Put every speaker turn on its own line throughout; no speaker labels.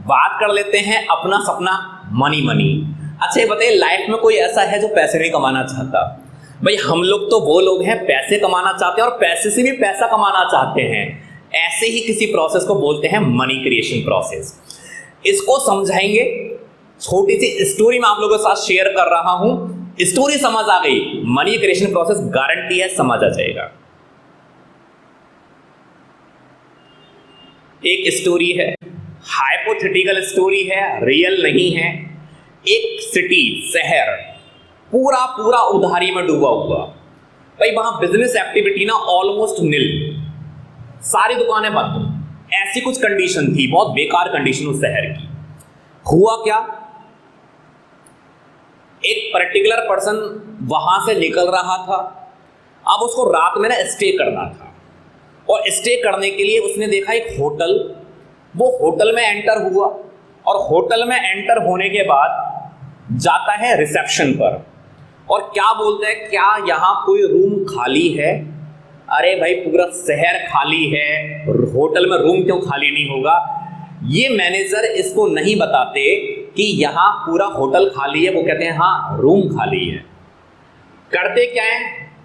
बात कर लेते हैं अपना सपना मनी मनी। अच्छा ये बताइए, लाइफ में कोई ऐसा है जो पैसे नहीं कमाना चाहता? भाई हम लोग तो वो लोग हैं पैसे कमाना चाहते हैं और पैसे से भी पैसा कमाना चाहते हैं। ऐसे ही किसी प्रोसेस को बोलते हैं मनी क्रिएशन प्रोसेस। इसको समझाएंगे, छोटी सी स्टोरी मैं आप लोगों के साथ शेयर कर रहा हूं। स्टोरी समझ आ गई, मनी क्रिएशन प्रोसेस गारंटी है समझ आ जाएगा। एक स्टोरी है, हाइपोथेटिकल स्टोरी है, रियल नहीं है। एक सिटी, शहर पूरा पूरा उधारी में डूबा हुआ। भाई वहां बिजनेस एक्टिविटी ना ऑलमोस्ट निल, सारी दुकानें बंद। ऐसी कुछ कंडीशन थी, बहुत बेकार कंडीशन उस शहर की। हुआ क्या, एक पर्टिकुलर पर्सन वहां से निकल रहा था। अब उसको रात में ना स्टे करना था और स्टे करने के लिए उसने देखा एक होटल। वो होटल में एंटर हुआ और होटल में एंटर होने के बाद जाता है रिसेप्शन पर और क्या बोलता है, क्या यहाँ कोई रूम खाली है? अरे भाई पूरा शहर खाली है, होटल में रूम क्यों खाली नहीं होगा? ये मैनेजर इसको नहीं बताते कि यहाँ पूरा होटल खाली है। वो कहते हैं हाँ रूम खाली है। करते क्या है,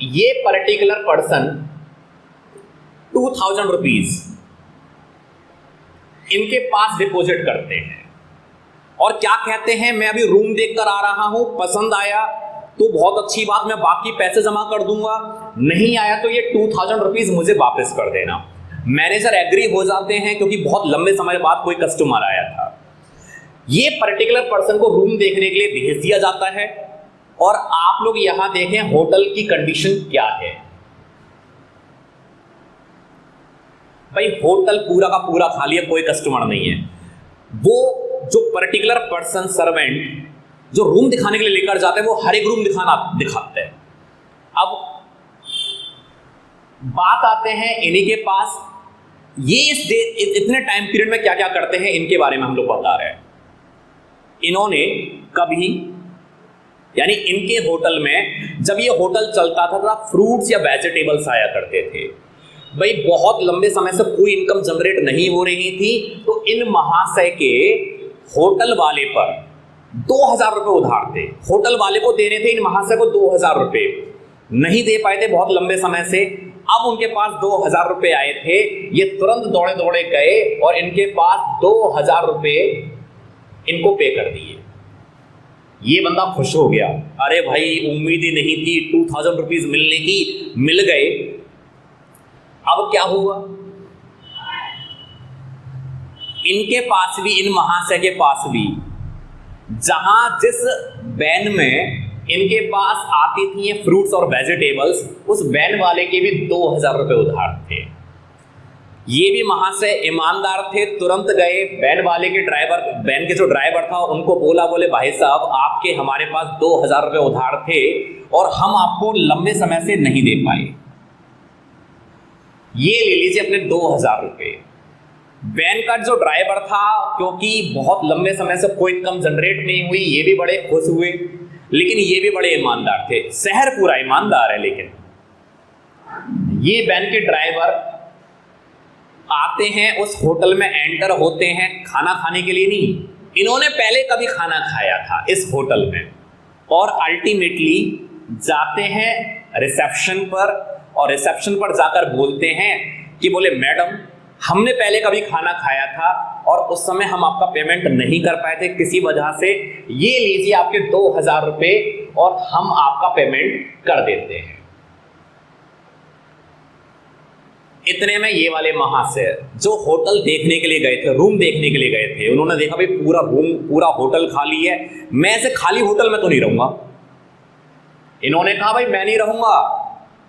ये पर्टिकुलर पर्सन 2000 रुपीज इनके पास डिपॉजिट करते हैं और क्या कहते हैं, मैं अभी रूम देखकर आ रहा हूं, पसंद आया तो बहुत अच्छी बात, मैं बाकी पैसे जमा कर दूंगा, नहीं आया तो ये 2000 रुपीज मुझे वापस कर देना। मैनेजर एग्री हो जाते हैं क्योंकि बहुत लंबे समय बाद कोई कस्टमर आया था। ये पर्टिकुलर पर्सन को रूम देखने के लिए भेज दिया जाता है और आप लोग यहां देखें होटल की कंडीशन क्या है। भाई होटल पूरा का पूरा खाली है, कोई कस्टमर नहीं है। वो जो पर्टिकुलर पर्सन सर्वेंट जो रूम दिखाने के लिए लेकर जाते हैं वो हर एक रूम दिखाते हैं। अब बात आते हैं इन्हीं के पास, ये इतने टाइम पीरियड में क्या क्या करते हैं इनके बारे में हम लोग बता रहे हैं। इन्होंने कभी, यानी इनके होटल में जब ये होटल चलता था तो फ्रूट्स या वेजिटेबल्स आया करते थे। भाई बहुत लंबे समय से कोई इनकम जनरेट नहीं हो रही थी तो इन महाशय के होटल वाले पर 2000 रुपए उधार थे। होटल वाले को देने थे इन महाशय को 2000 रुपए, नहीं दे पाए थे बहुत लंबे समय से। अब उनके पास 2000 रुपए आए थे, ये तुरंत दौड़े दौड़े गए और इनके पास 2000 रुपए इनको पे कर दिए। ये बंदा खुश हो गया, अरे भाई उम्मीद ही नहीं थी 2000 रुपीज मिलने की, मिल गए। अब क्या हुआ, इनके पास भी, इन महाशय के पास भी, जहां जिस वैन में इनके पास आती थी ये फ्रूट्स और वेजिटेबल्स, उस वैन वाले के भी 2000 रुपए उधार थे। ये भी महाशय ईमानदार थे, तुरंत गए वैन वाले के ड्राइवर, वैन के जो ड्राइवर था उनको बोला, बोले भाई साहब आपके हमारे पास 2000 रुपए उधार थे और हम आपको लंबे समय से नहीं दे पाए, ये ले लीजिए अपने 2000 रुपए। वैन का जो ड्राइवर था, क्योंकि बहुत लंबे समय से कोई इनकम जनरेट नहीं हुई, ये भी बड़े खुश हुए, लेकिन ये भी बड़े ईमानदार थे। शहर पूरा ईमानदार है, लेकिन ये वैन के ड्राइवर आते हैं उस होटल में, एंटर होते हैं खाना खाने के लिए नहीं, इन्होंने पहले कभी खाना खाया था इस होटल में, और अल्टीमेटली जाते हैं रिसेप्शन पर और रिसेप्शन पर जाकर बोलते हैं कि बोले मैडम हमने पहले कभी खाना खाया था और उस समय हम आपका पेमेंट नहीं कर पाए थे किसी वजह से, ये लीजिए आपके 2000 रुपए और हम आपका पेमेंट कर देते हैं। इतने में ये वाले महाशय जो होटल देखने के लिए गए थे, रूम देखने के लिए गए थे, उन्होंने देखा भाई पूरा रूम, पूरा होटल खाली है, मैं ऐसे खाली होटल में तो नहीं रहूंगा। इन्होंने कहा भाई मैं नहीं रहूंगा।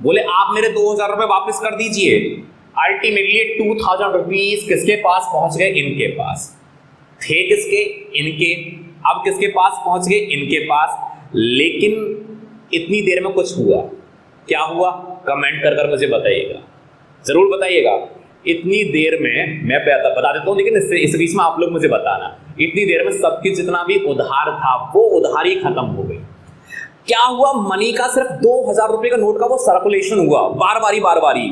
बोले आप मेरे 2000 रुपए वापस कर दीजिए। अल्टीमेटली 2000 रुपीज किसके पास पहुंच गए, इनके पास थे। किसके, इनके। अब किसके पास पहुंच गए, इनके पास। लेकिन इतनी देर में कुछ हुआ, क्या हुआ कमेंट कर कर मुझे बताइएगा, जरूर बताइएगा। इतनी देर में मैं बता देता हूं, लेकिन इस बीच में आप लोग मुझे बताना, इतनी देर में सबकी जितना भी उधार था वो उधारी खत्म हो गई। क्या हुआ, मनी का सिर्फ 2000 रुपए का नोट का वो सर्कुलेशन हुआ बार बारी,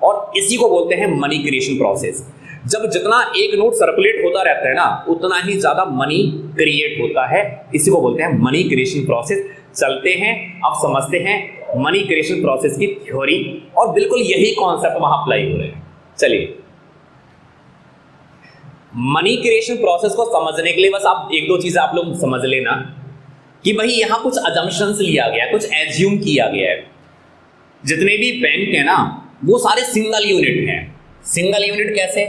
और इसी को बोलते हैं मनी क्रिएशन प्रोसेस। जब जितना एक नोट सर्कुलेट होता रहता है ना, उतना ही ज्यादा मनी क्रिएट होता है। इसी को बोलते हैं मनी क्रिएशन प्रोसेस। चलते हैं, अब समझते हैं मनी क्रिएशन प्रोसेस की थ्योरी, और बिल्कुल यही कॉन्सेप्ट वहां अप्लाई हो रहे हैं। चलिए, मनी क्रिएशन प्रोसेस को समझने के लिए बस आप एक दो चीजें आप लोग समझ लेना कि भाई यहां कुछ अजम्पशंस लिया गया है, कुछ एज्यूम किया गया है। जितने भी बैंक है ना, वो सारे सिंगल यूनिट हैं। सिंगल यूनिट कैसे?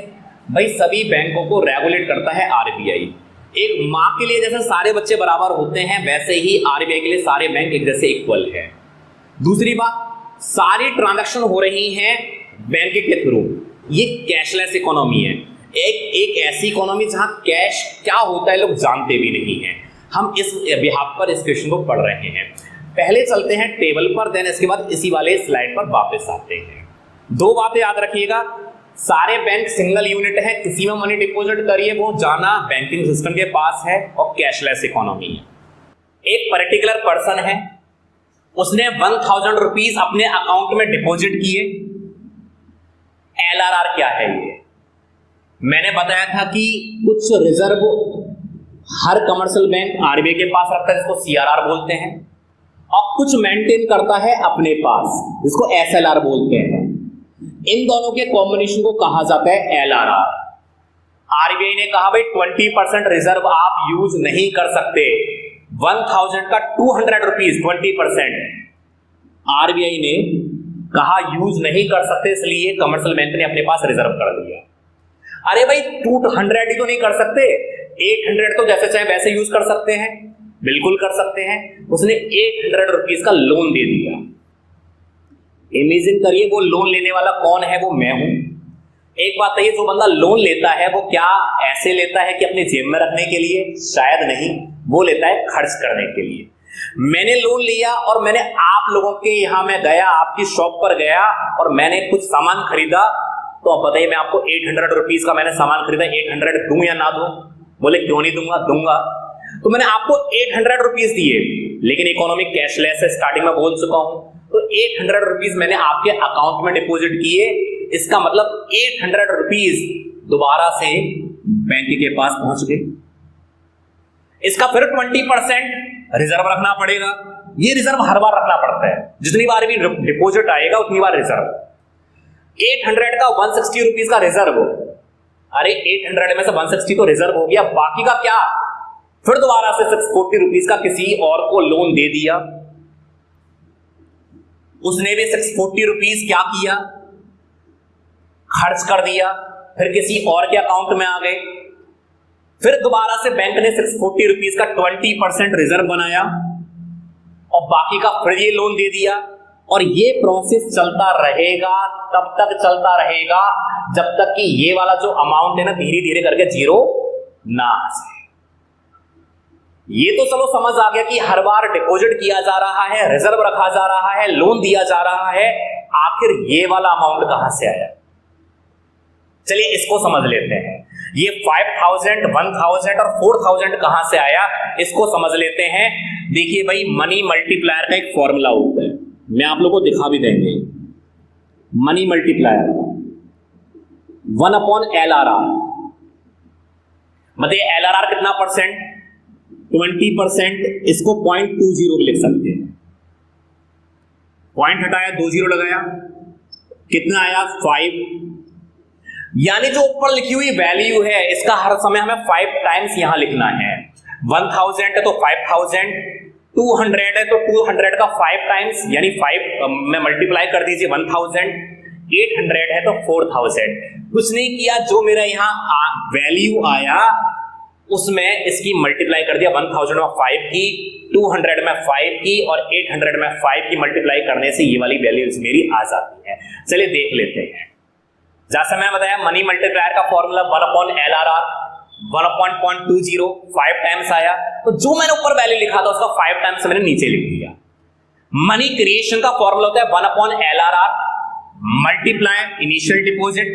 भाई सभी बैंकों को रेगुलेट करता है आरबीआई। एक माँ के लिए जैसे सारे बच्चे बराबर होते हैं, वैसे ही आरबीआई के लिए सारे बैंक एक जैसे इक्वल है। दूसरी बात, सारी ट्रांजैक्शन हो रही हैं बैंक के थ्रू। ये कैशलेस इकोनॉमी है, एक ऐसी इकोनॉमी जहां कैश क्या होता है लोग जानते भी नहीं है। हम इस बिहाफ पर इस क्वेश्चन को पढ़ रहे हैं। पहले चलते हैं टेबल पर, देन इसके बाद इसी वाले स्लाइड पर वापस आते हैं। दो बातें याद रखिएगा, सारे बैंक सिंगल यूनिट है, किसी में मनी डिपॉजिट करिए वो जाना बैंकिंग सिस्टम के पास है, और कैशलेस इकोनॉमी है। एक पर्टिकुलर पर्सन है, उसने 1000 रुपीज अपने अकाउंट में डिपॉजिट किए। एलआरआर क्या है? ये मैंने बताया था कि कुछ रिजर्व हर कमर्शियल बैंक आरबीआई के पास रखता है, जिसको सीआरआर बोलते हैं, और कुछ मेंटेन करता है अपने पास, जिसको एसएलआर बोलते हैं। इन दोनों के कॉम्बिनेशन को कहा जाता है एलआरआर। आरबीआई ने कहा भाई 20% रिजर्व आप यूज नहीं कर सकते। 1000 का 200 रुपीज 20% आरबीआई ने कहा यूज नहीं कर सकते, इसलिए कमर्शियल बैंक ने अपने पास रिजर्व कर दिया। अरे भाई 200 ही तो नहीं कर सकते, 800 तो जैसे चाहे वैसे यूज कर सकते हैं, बिल्कुल कर सकते हैं। उसने 800 रुपीज का लोन दे दिया। इमेजिन करिए वो लोन लेने वाला कौन है? वो मैं हूं। एक बात है, जो बंदा लोन लेता है वो क्या ऐसे लेता है कि अपने जेब में रखने के लिए? शायद नहीं, वो लेता है खर्च करने के लिए। मैंने लोन लिया और मैंने आप लोगों के यहां मैं गया, आपकी शॉप पर गया और मैंने कुछ सामान खरीदा, तो अब बताइए मैं आपको 800 रुपीज का मैंने सामान खरीदा, 800 दूं या ना दूं? बोले क्यों नहीं दूंगा? दूंगा। तो मैंने आपको 800 रुपीज दिए, लेकिन इकोनॉमी कैशलेस है, स्टार्टिंग में बोल चुका हूं। तो 800 रुपीज मैंने आपके अकाउंट में डिपॉजिट किए, इसका मतलब 800 रुपीज दोबारा से बैंक के पास पहुंच गए। इसका फिर 20% रिजर्व रखना पड़ेगा। ये रिजर्व हर बार रखना पड़ता है, जितनी बार भी डिपॉजिट आएगा उतनी बार रिजर्व। 800 का 160 रुपीज का रिजर्व, अरे 800 में से 160 तो रिजर्व हो गया, बाकी का क्या? फिर दोबारा से 640 रुपीज का किसी और को लोन दे दिया। उसने भी 640 रुपीज क्या किया? खर्च कर दिया, फिर किसी और के अकाउंट में आ गए। फिर दोबारा से बैंक ने 640 रुपीज का 20% रिजर्व बनाया और बाकी का फिर ये लोन दे दिया। और ये प्रोसेस चलता रहेगा, तब तक चलता रहेगा जब तक कि ये वाला जो अमाउंट है ना धीरे धीरे करके जीरो ना आ जाए। ये तो चलो समझ आ गया कि हर बार डिपॉजिट किया जा रहा है, रिजर्व रखा जा रहा है, लोन दिया जा रहा है। आखिर ये वाला अमाउंट कहां से आया? चलिए इसको समझ लेते हैं। ये 5000, 1000 और 4000 कहां से आया, इसको समझ लेते हैं। देखिए भाई, मनी मल्टीप्लायर का एक फॉर्मूला होता है, मैं आप लोगों को दिखा भी देंगे। मनी मल्टीप्लायर 1/LRR, मतलब LRR कितना परसेंट? 20%। इसको 0.20 भी लिख सकते हैं। पॉइंट हटाया, 2 0 लगाया, कितना आया? 5। यानी जो ऊपर लिखी हुई वैल्यू है इसका हर समय हमें 5 टाइम्स यहां लिखना है। 1000 है तो 5000, 200 है तो 200 का 5 टाइम्स यानी 5 में मल्टीप्लाई कर दीजिए 1000, 800 है तो 4000। कुछ नहीं किया, जो मेरा यहां वैल्यू आया उसमें इसकी मल्टीप्लाई कर दिया। 1000 में 5 की, 200 में 5 की और 800 में 5 की मल्टीप्लाई करने से ये वाली वैल्यूज मेरी आ जाती है। चलिए देख लेते हैं। जैसा मैंने बताया, मनी मल्टीप्लायर का फॉर्मूला 1/LRR, 1.20, 5 टाइम्स आया। तो जो मैंने ऊपर वैल्यू लिखा था उसका 5 टाइम्स मैंने नीचे लिख दिया। मनी क्रिएशन का फॉर्मूला होता है 1/LRR मल्टीप्लाई इनिशियल डिपॉजिट।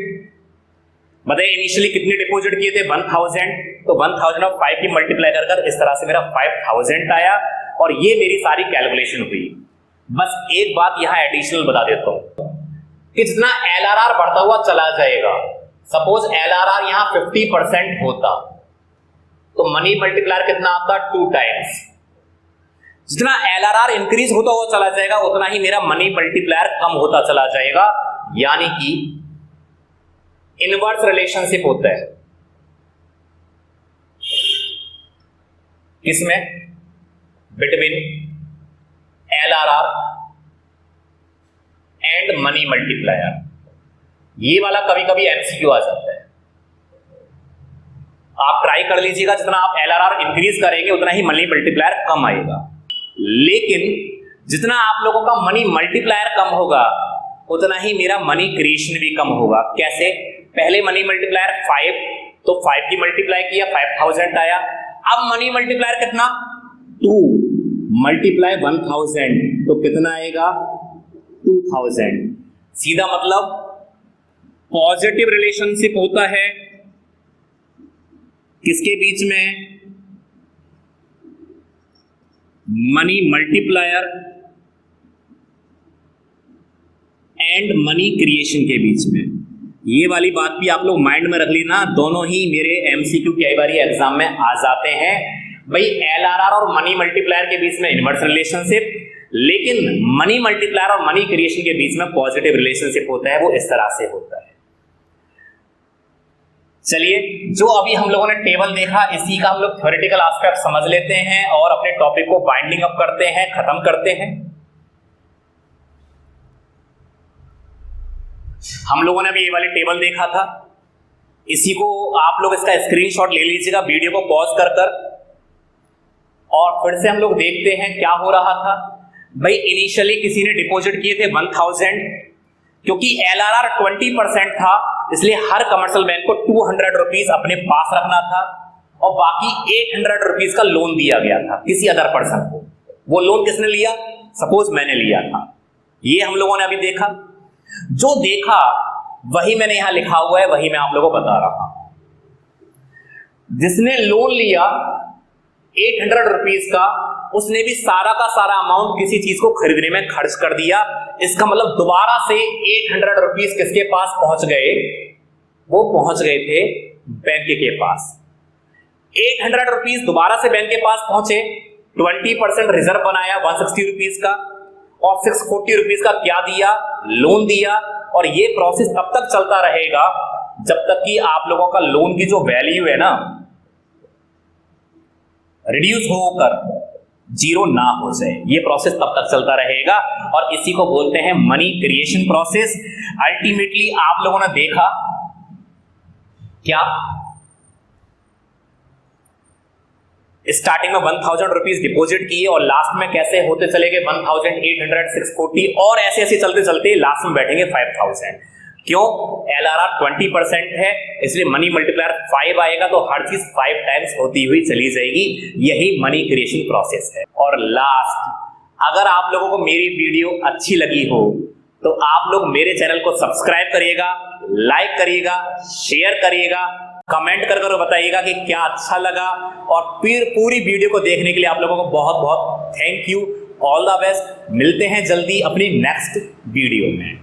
बताइए इनिशियली कितने डिपॉजिट किए थे? 1000, तो 1000 में 5 की मल्टीप्लाई कर इस तरह से मेरा 5000 आया और ये मेरी सारी कैलकुलेशन हुई। बस एक बात यहां एडिशनल बता देता हूं कि जितना LRR बढ़ता हुआ चला जाएगा सपोज LRR यहां 50% होता तो मनी मल्टीप्लायर कितना आता? 2 टाइम्स। जितना LRR इंक्रीज होता हुआ चला जाएगा उतना ही मेरा मनी मल्टीप्लायर कम होता चला जाएगा, यानी कि इनवर्स रिलेशनशिप होता है किसमें? Between LRR and money multiplier. ये वाला कभी कभी MCQ आ जाता है, आप ट्राई कर लीजिएगा। जितना आप LRR इंक्रीज करेंगे उतना ही मनी मल्टीप्लायर कम आएगा, लेकिन जितना आप लोगों का मनी मल्टीप्लायर कम होगा उतना ही मेरा मनी क्रिएशन भी कम होगा। कैसे? पहले मनी मल्टीप्लायर 5, तो 5 की मल्टीप्लाई किया 5000 आया। अब मनी मल्टीप्लायर कितना? 2 मल्टीप्लाई 1000 तो कितना आएगा? 2000। सीधा मतलब पॉजिटिव रिलेशनशिप होता है किसके बीच में? Money multiplier and money creation के बीच में। ये वाली बात भी आप लोग माइंड में रख लेना, दोनों ही मेरे MCQ कई बार एग्जाम में आ जाते हैं। भाई LRR और मनी मल्टीप्लायर के बीच में इनवर्स रिलेशनशिप, लेकिन मनी मल्टीप्लायर और मनी क्रिएशन के बीच में पॉजिटिव रिलेशनशिप होता है, वो इस तरह से होता है। चलिए, जो अभी हम लोगों ने टेबल देखा इसी का हम लोग थ्योरेटिकल एस्पेक्ट समझ लेते हैं और अपने टॉपिक को बाइंडिंग अप करते हैं, खत्म करते हैं। हम लोगों ने अभी ये वाली टेबल देखा था, इसी को आप लोग इसका स्क्रीनशॉट ले लीजिएगा वीडियो को पॉज कर कर, और फिर से हम लोग देखते हैं क्या हो रहा था। भाई इनिशियली किसी ने डिपॉजिट किए थे 1000, क्योंकि LRR 20% था इसलिए हर कमर्शियल बैंक को 200 रुपीज अपने पास रखना था और बाकी 800 रुपीज का लोन दिया गया था किसी अदर पर्सन को। वो लोन किसने लिया? सपोज मैंने लिया था। ये हम लोगों ने अभी देखा, जो देखा वही मैंने यहां लिखा हुआ है, वही मैं आप लोगों को बता रहा हूं। जिसने लोन लिया 800 रुपीज का, उसने भी सारा का सारा अमाउंट किसी चीज को खरीदने में खर्च कर दिया। इसका मतलब दोबारा से 800 रुपीज किसके पास पहुंच गए? वो पहुंच गए थे बैंक के पास। 800 रुपीज दोबारा से बैंक के पास पहुंचे, 20% रिजर्व बनाया 160 रुपीज का, और 640 रुपीज का क्या दिया? लोन दिया। और ये प्रोसेस तब तक चलता रहेगा जब तक कि आप लोगों का लोन की जो वैल्यू है ना रिड्यूस होकर 0 ना हो जाए। ये प्रोसेस तब तक चलता रहेगा और इसी को बोलते हैं मनी क्रिएशन प्रोसेस। अल्टीमेटली आप लोगों ने देखा क्या? स्टार्टिंग में 1000 रुपीज डिपोजिट किए और लास्ट में कैसे होते चले गए 1800, 640 और ऐसे ऐसे चलते चलते लास्ट में बैठेंगे 5000। क्यों? LRR 20% है इसलिए मनी मल्टीप्लायर 5 आएगा, तो हर चीज 5 टाइम्स होती हुई चली जाएगी। यही मनी क्रिएशन प्रोसेस है। और लास्ट, अगर आप लोगों को मेरी वीडियो अच्छी लगी हो तो आप लोग मेरे चैनल को सब्सक्राइब करिएगा, लाइक करिएगा, शेयर करिएगा, कमेंट कर कर बताइएगा कि क्या अच्छा लगा। और फिर पूरी वीडियो को देखने के लिए आप लोगों को बहुत बहुत thank you. All the best. मिलते हैं जल्दी अपनी नेक्स्ट वीडियो में।